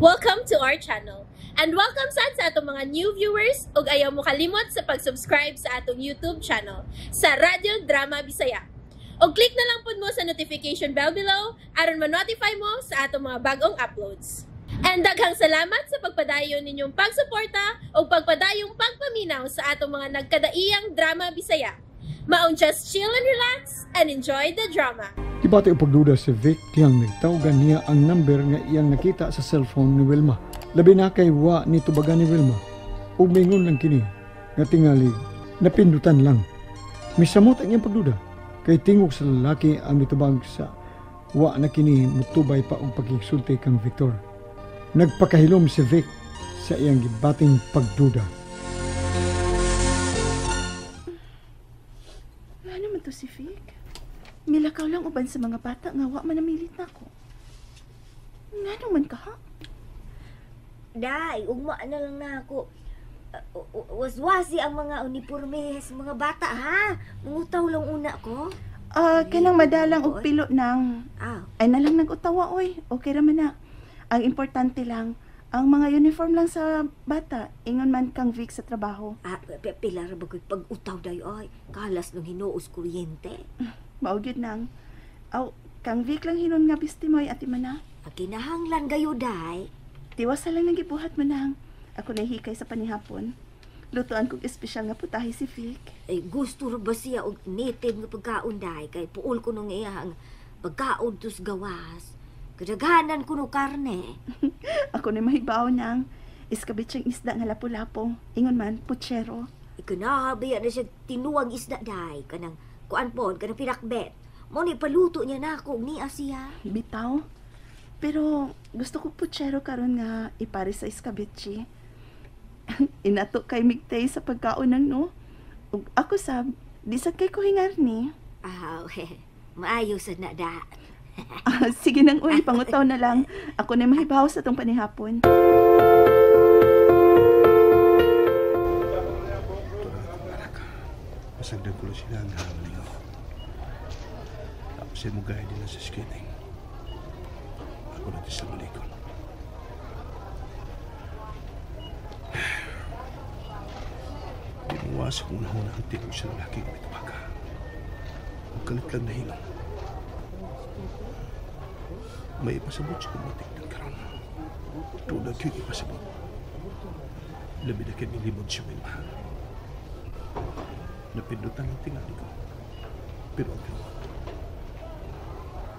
Welcome to our channel. And welcome sa atong mga new viewers ug ayaw mo kalimot sa pag-subscribe sa atong YouTube channel sa Radyo Drama Bisaya. O click na lang pud mo sa notification bell below aron ma-notify mo sa atong mga bagong uploads. And daghang salamat sa pagpadayon ninyong pagsuporta o pagpadayong pagpaminaw sa atong mga nagkadaiyang Drama Bisaya. Maong just chill and relax and enjoy the drama. Ibati ang pagduda si Vic tiyang nagtawagan niya ang number nga iyang nakita sa cellphone ni Wilma. Labi na kay wa ni tubagan ni Wilma. Ug mingon lang kini nga tingali napindutan lang. Misamot ang iyang pagduda kay tingog sa lalaki ang mitubag sa wa na kini mutubay pa og pagkisulti kang Victor. Nagpakahilom si Vic sa iyang gibating pagduda. Ano man to si Vic? Milakaw lang uban sa mga bata nga wa man namilit na ko. Ngano man ka ha? Day, ugma na lang na ako. Waswasi ang mga uniformes, mga bata ha. Mungutaw lang una ko. Kanang madalang og pilo nang. Ay na lang nag-utawa oy. Okay ra man na. Ang importante lang, ang mga uniform lang sa bata, ingon man kang Vic sa trabaho. Pila ra ba ko'y pag-utaw day oy. Kalas nung hinuos kuryente. Maugyod nang. Kang Vic lang hinon nga bistimoy at imana. Kinahanglan gayo day. Tiwasa lang nang gibuhat man nang. Ako nahihikay sa panihapon. Lutuan kong espesyal nga putahe si Vic. Gusto ra ba siya og native nga pagkaon day kay puol ko nung iyang pagkaon tus gawas. Kadaghanan ko no karne. Ako na mahibaw nang. Iskabit siyang isda nga lapu-lapo. Ingon man, putsero. Ikanahabi na siya tinuwang isda day. Kanang kuan po, kanang pinakbet. Mo ni paluto niya na ako ni Asia. Bitaw. Pero gusto ko putsero karon nga ipare sa iskabitchi. Inato kay migtay sa pagkaon no. Ug ako sab, di sa kay ko hingar ni. Okay. Maayo sa na da. Sige nang uy, pangutaw na lang. Ako na mahibaw sa tong panihapon. Pasagdag ko sila ang hamalingaw. Tapos ay mugay nila sa skating. Ako natin sa malikon. Di mawasak muna ho na ang tingog sa lalaki ng itubaga. Huwag kalit lang na hilong. May ipasabot sa kumatik ng karon. Tulad yung ipasabot. Labi na kinilibod siya Wilma. Napindutan ang tingali ko. Pero ang gawa.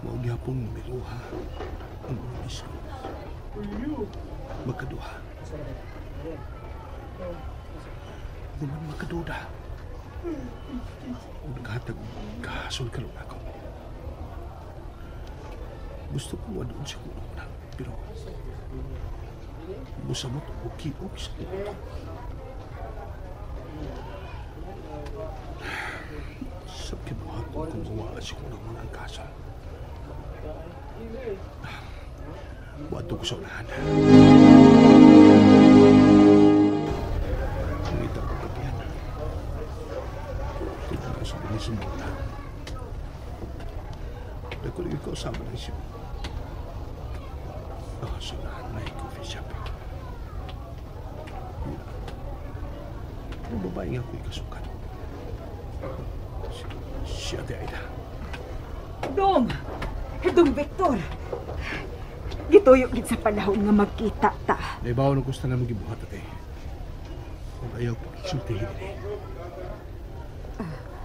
Maugyapong miluha ang mga isko. Magkaduha. Naman magkaduda. Kung naghatag kahasol ka lang ako. Gusto ko doon siya kung una. Pero musamot o kiog sa kuto. Sa kinuhat ko kung gawa siya kung naman ang kasal. Wato ko sa unahan. Ngita ko pagyan. Ito na sa binisong muna. Nakuligid ko sama ng siya. Sa unahan na yung coffee shop. Ang babae nga ko'y kasukan. Si Ate Aida. Dong! Victor! Gituyok gid sa panahon nga magkita ta. Naibaw na gusto na magibuhat ate. Kung ayaw ko isultihin din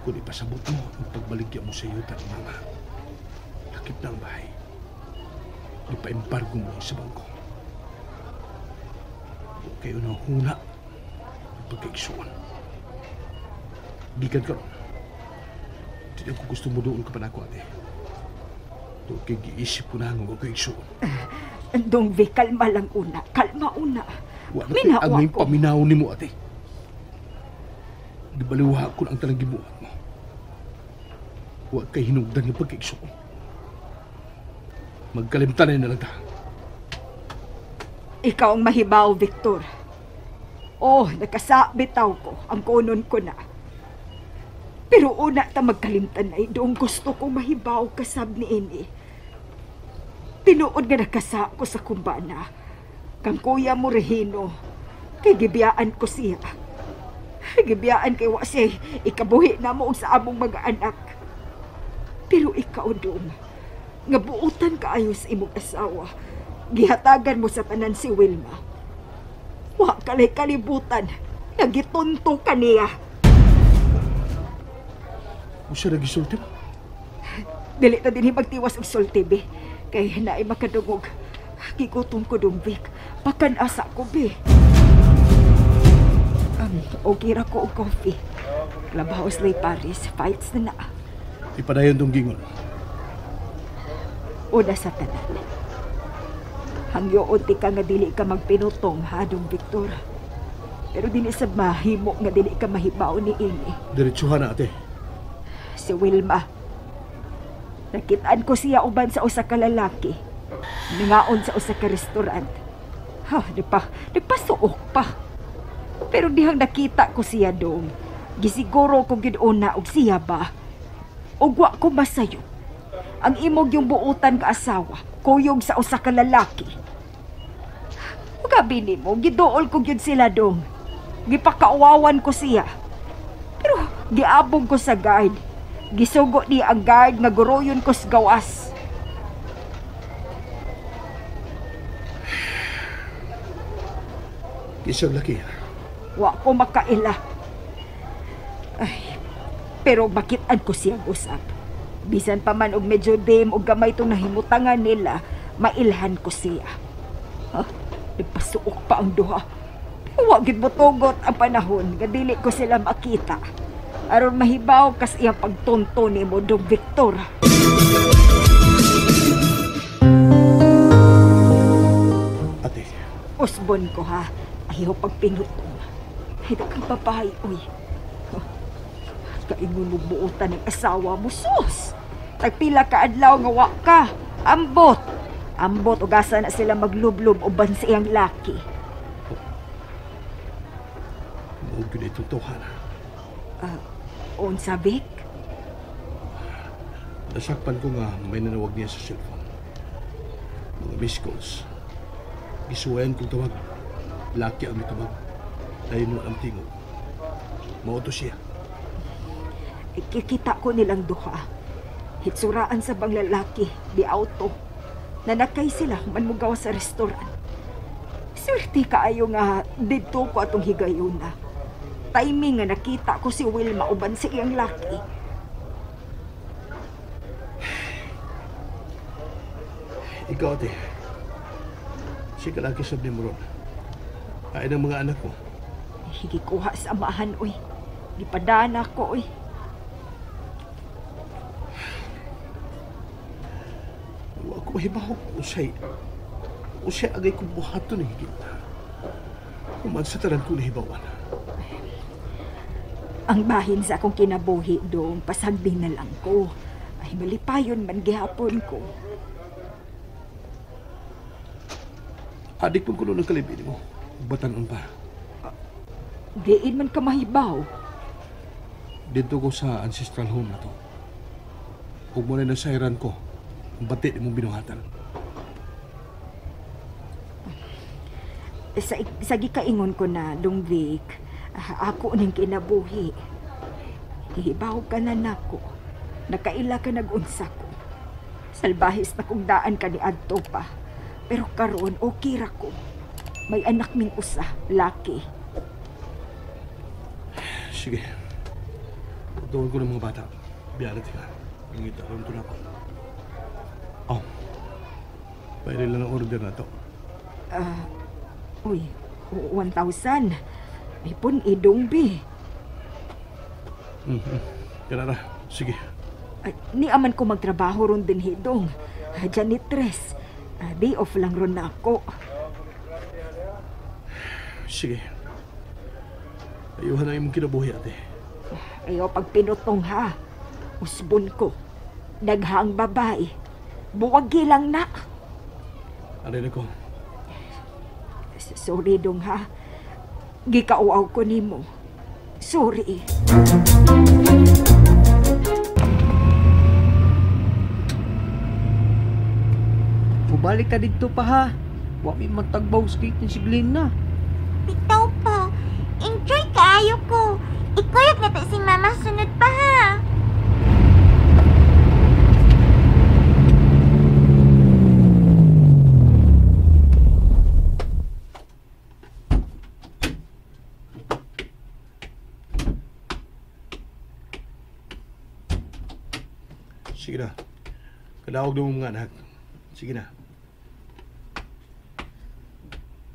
Kung ipasabot mo ang pagbaligya mo sa iyo at mama. Lakip na ang bahay. Ipa-embargo mo sa bangko. Huwag kayo na huna ang pagkaigsuan. Gikan ka ron. Hindi ko gusto mo doon ka pa na ako ate. Doon kayo giisip ko na ang huwag kaigsuan. Dong Vic, kalma lang una. Kalma una. Wala kayo ang may paminaw ni mo ate. Gibaliwa ko na ang talang gibuhat mo. Huwag kayo hinugdan ng pagkaigsuan. Magkalimtanan na lang ta. Ikaw ang mahibaw, Victor. Nakasabitaw ko. Ang kunon ko na. Pero una ta magkalimtan na doon gusto ko mahibaw kasab ni ini. Tinuod nga nakasa ko sa kumbana. Kang kuya mo Regino, kay gibiyaan ko siya. Gibiyaan kay wa siya ikabuhi na mo sa among mga anak. Pero ikaw dong, nga buutan kaayo sa imong asawa, gihatagan mo sa tanan si Wilma. Wa kalay kalibutan, nagitunto ka niya. O siya nagisulti mo? Dili na din magtiwas og sulti, be. Kay naay makadungog. Gigutom ko dong, Vic. Pakanasa ko, be. O gira ko og coffee. Clubhouse lay Paris, fights na na. Ipadayon dong gingon. Una sa tanan. Hangyoon ti ka nga dili ka magpinutong, ha, dong Victor. Pero dili sa mahimo nga dili ka mahibaw ni ini. Diretsuhan na, ate. Si Wilma. Nakitaan ko siya uban sa usa ka lalaki. Ningaon sa usa ka restaurant. Ha, nagpasuok pa. Pero dihang nakita ko siya dong, gisiguro ko giduna og siya ba? Og wa ko masayo. Ang imog yung buutan ka asawa, kuyog sa usa ka lalaki. Gabi ni mo, giduol ko gyud sila dong. Gipakauwawan ko siya. Pero giabog ko sa guard. Gisugo ni ang guard nga guroyon ko sa gawas. Isang laki. Wa ko makaila. Ay, pero makitaan ko siya usap. Bisan pa man og medyo dim og gamay itong nahimutangan nila, mailhan ko siya. Nagpasuok pa ang duha. Pero wa gid mo tugot ang panahon nga dili ko sila makita. Aron mahibaw kas iyang pagtunto ni mo dong Victor. Ate. Usbon ko ha. Ayaw pagpinutong. Ay, kang babae, uy. Kaingon mo buutan ng asawa mo, sus! Tagpila ka adlaw nga wa ka. Ambot! Ambot, ugasa na sila maglublob uban sa iyang laki. Huwag yun itong tuhan. Unsa, Vic? Nasakpan ko nga may nanawag niya sa cellphone. Mga missed calls. Isuwayan kong tawag. Laki ang mitawag. Dahil mo ang tingog. Mauto siya. Kikita ko nilang duha. Hitsuraan sa bang lalaki, di auto. Nanakay sila manmugaw sa restaurant. Swerte kaayo nga dito ko atong higayon na. Timing nga nakita ko si Wilma uban sa iyang laki. Ikaw, ate. Si kalaki sabli mo ron. Ay ng mga anak ko. Higikuha sa amahan, uy. Gipadana ko, uy. Huwag ko mahibaw. Usay agay kong buhato na higit. Umansataran ko nahibawan. Ang bahin sa akong kinabuhi doon, pasagdi na lang ko. Ay, malipayon man gihapon ko. Adik pong kuno ng kalibin mo. Batanon pa. Diin man ka mahibaw. Dito ko sa ancestral home na to. Huwag mo na nasairan ko. Ang bati mong binuhatan. Sa gikaingon ko na, Dong Vic, ako ning kinabuhi. Hibaw ka na nako. Nakaila ka nag-unsa ko. Salbahis na kong daan ka ni adto pa. Pero karon okay ra ko. May anak ming usa, laki. Sige. Pagtawag ko ng mga bata. Biyalat ka. Nangita ron ko na ako. Oh. Pwede lang ang order na to. Uy, 1,000. May pun idongbi. Kaya na. Sige. Ni aman ko magtrabaho ron din hidong. Janitress. Day off lang ron na ako. Sige. Ayuhan na imong kinabuhi, ate. Ayaw pagpinutong ha. Usbon ko. Daghang babae. Buwagi lang na. Ano na ko? Sorry dong ha. Gikauaw ko nimo. Sorry. Balik ka dito pa ha. Wa mi matagbaw skate ni si Glenna. Bitaw pa. Enjoy kaayo ko. Ikuyog na ta si mama sunod pa ha. Sige na. Kadawag na mo mga anak. Sige na.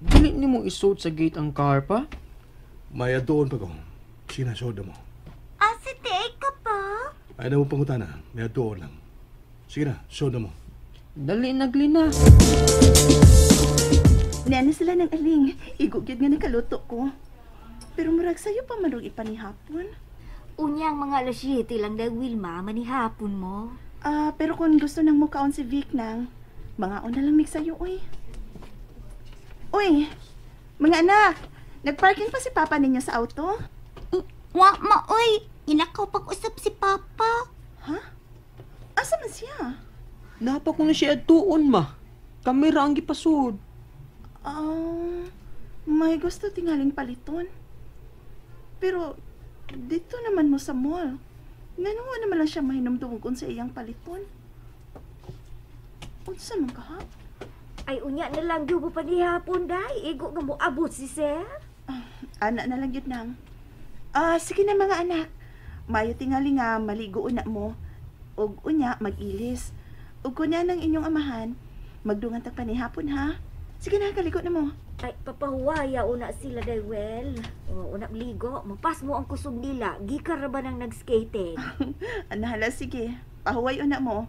Dili ni mo isuot sa gate ang car pa? Maya doon pa ko. Sige na, soda mo. Asa tiay ka pa? Ay na mo pangutana. Maya doon lang. Sige na, soda mo. Dali na, Glenna. Niana sila ng aling. Igugyod nga nakaluto ko. Pero murag sa'yo pa manong ipanihapon. Unyang mga alas 7 lang daw Wilma, manihapon mo. Pero kung gusto nang mukaon si Vic nang, mga na lang mig sa'yo, uy. Uy, mga anak, nagparking pa si Papa ninyo sa auto? Wa ma, oy. Inakaw pag-usap si Papa. Ha? Asa man siya? Napa ko na siya atuon, ma. Kamera ang gipasud. May gusto tingaling paliton. Pero, dito naman mo sa mall. Nanuwa naman lang siya mahinumdumukon sa iyang paliton. Unsa man ka ha? Ay, unya na lang dugo pa ni hapon, day. Igo nga mo abot si Sir. Anak na lang yun nang. Sige na mga anak. Mayo tingali nga maligo na mo. Og unya mag-ilis. Og kunya ng inyong amahan, magdungan ta pa ni hapon ha. Sige na, kaligo na mo. Ay, papahuwaya una sila, day well. Una ligo, mapas mo ang kusog nila. Gikar ra ba nang nag-skating? Anahala, sige. Pahuway una mo.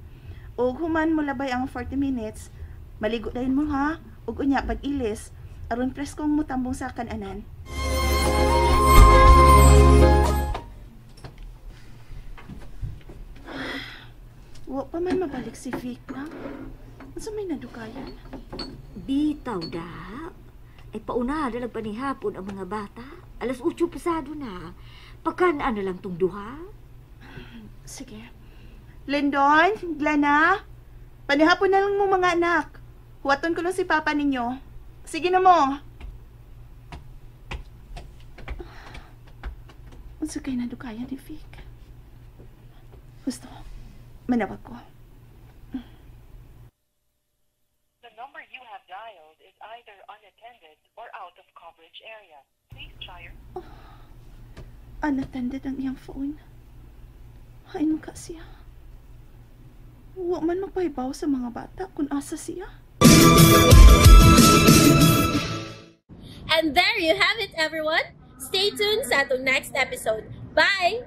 Og human mo labay ang 40 minutes. Maligo dayon mo ha. Og unya pag-ilis. Aron preskong mo tambong sa kananan. Wa pa man mabalik si Vic na. Asa may nadukayan? Bitaw da. Ay pauna na lang panihapon ang mga bata. Alas 8 pasado na. Pagkanaan na lang tong duha. Sige. Lindon, Glenna, panihapon na lang mo mga anak. Huwaton ko lang si Papa ninyo. Sige na mo. Unsa kay nadukayan ni Vic? Gusto, manawag ko. The number you have dialed is either unattended or out of coverage area. Please try your... Unattended ang iyang phone. Hain mo ka siya. Wa man magpahibaw sa mga bata kung asa siya. And there you have it, everyone. Stay tuned sa atong next episode. Bye!